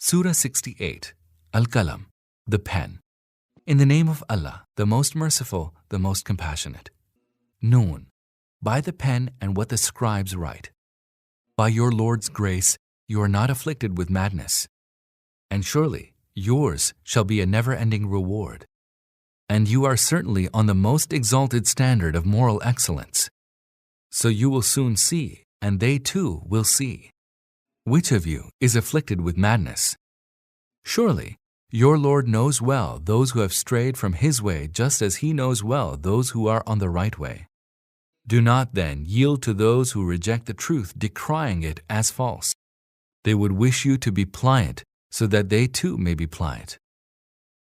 Surah 68, Al-Qalam, the pen. In the name of Allah, the most merciful, the most compassionate. Noon, by the pen and what the scribes write. By your Lord's grace, you are not afflicted with madness. And surely, yours shall be a never-ending reward. And you are certainly on the most exalted standard of moral excellence. So you will soon see, and they too will see. Which of you is afflicted with madness? Surely, your Lord knows well those who have strayed from His way just as He knows well those who are on the right way. Do not then yield to those who reject the truth, decrying it as false. They would wish you to be pliant so that they too may be pliant.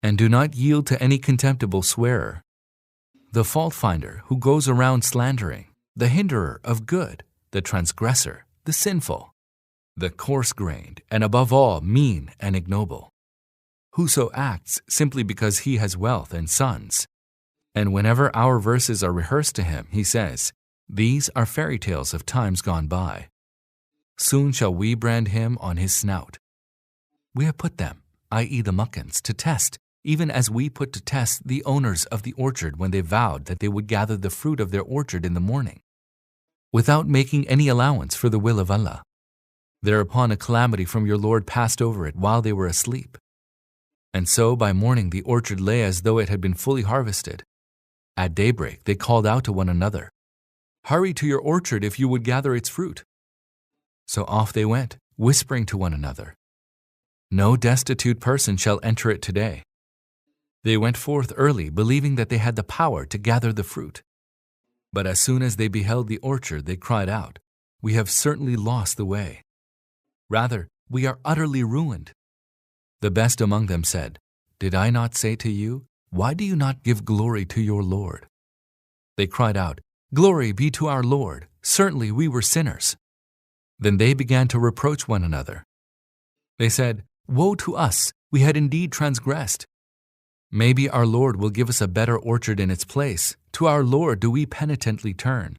And do not yield to any contemptible swearer, the fault-finder who goes around slandering, the hinderer of good, the transgressor, the sinful, the coarse-grained, and above all, mean and ignoble. Whoso acts simply because he has wealth and sons. And whenever our verses are rehearsed to him, he says, "These are fairy tales of times gone by. Soon shall we brand him on his snout." We have put them, i.e. the Makkans, to test, even as we put to test the owners of the orchard when they vowed that they would gather the fruit of their orchard in the morning, without making any allowance for the will of Allah. Thereupon a calamity from your Lord passed over it while they were asleep. And so by morning the orchard lay as though it had been fully harvested. At daybreak they called out to one another, "Hurry to your orchard if you would gather its fruit." So off they went, whispering to one another, "No destitute person shall enter it today." They went forth early, believing that they had the power to gather the fruit. But as soon as they beheld the orchard, they cried out, "We have certainly lost the way. Rather, we are utterly ruined." The best among them said, "Did I not say to you, why do you not give glory to your Lord?" They cried out, "Glory be to our Lord, certainly we were sinners." Then they began to reproach one another. They said, "Woe to us, we had indeed transgressed. Maybe our Lord will give us a better orchard in its place. To our Lord do we penitently turn."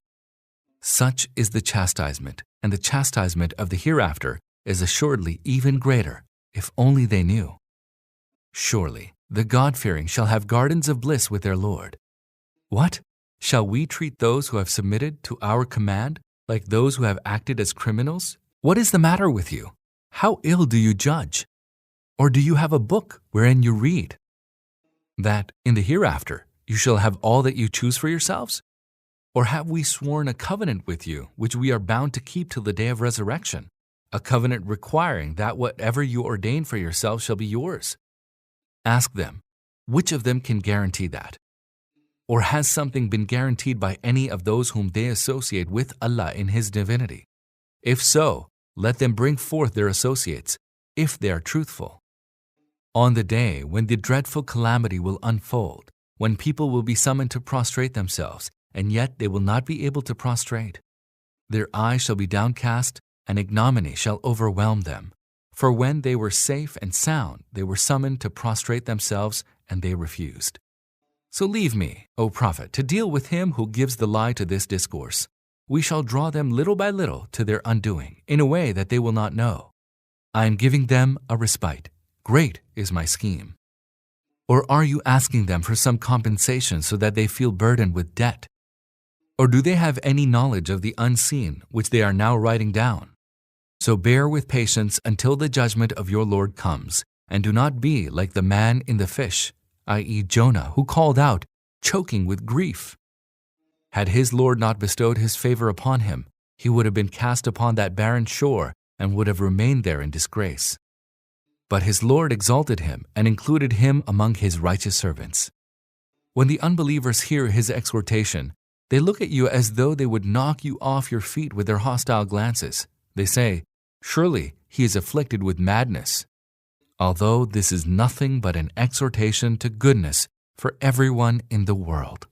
Such is the chastisement, and the chastisement of the hereafter is assuredly even greater, if only they knew. Surely the God-fearing shall have gardens of bliss with their Lord. What? Shall we treat those who have submitted to our command like those who have acted as criminals? What is the matter with you? How ill do you judge? Or do you have a book wherein you read that in the hereafter you shall have all that you choose for yourselves? Or have we sworn a covenant with you which we are bound to keep till the day of resurrection? A covenant requiring that whatever you ordain for yourselves shall be yours. Ask them, which of them can guarantee that? Or has something been guaranteed by any of those whom they associate with Allah in His divinity? If so, let them bring forth their associates, if they are truthful. On the day when the dreadful calamity will unfold, when people will be summoned to prostrate themselves, and yet they will not be able to prostrate. Their eyes shall be downcast, and ignominy shall overwhelm them. For when they were safe and sound, they were summoned to prostrate themselves, and they refused. So leave me, O Prophet, to deal with him who gives the lie to this discourse. We shall draw them little by little to their undoing, in a way that they will not know. I am giving them a respite. Great is my scheme. Or are you asking them for some compensation so that they feel burdened with debt? Or do they have any knowledge of the unseen which they are now writing down? So bear with patience until the judgment of your Lord comes, and do not be like the man in the fish, i.e. Jonah, who called out, choking with grief. Had his Lord not bestowed His favor upon him, he would have been cast upon that barren shore and would have remained there in disgrace. But his Lord exalted him and included him among His righteous servants. When the unbelievers hear His exhortation, they look at you as though they would knock you off your feet with their hostile glances. They say, "Surely he is afflicted with madness," although this is nothing but an exhortation to goodness for everyone in the world.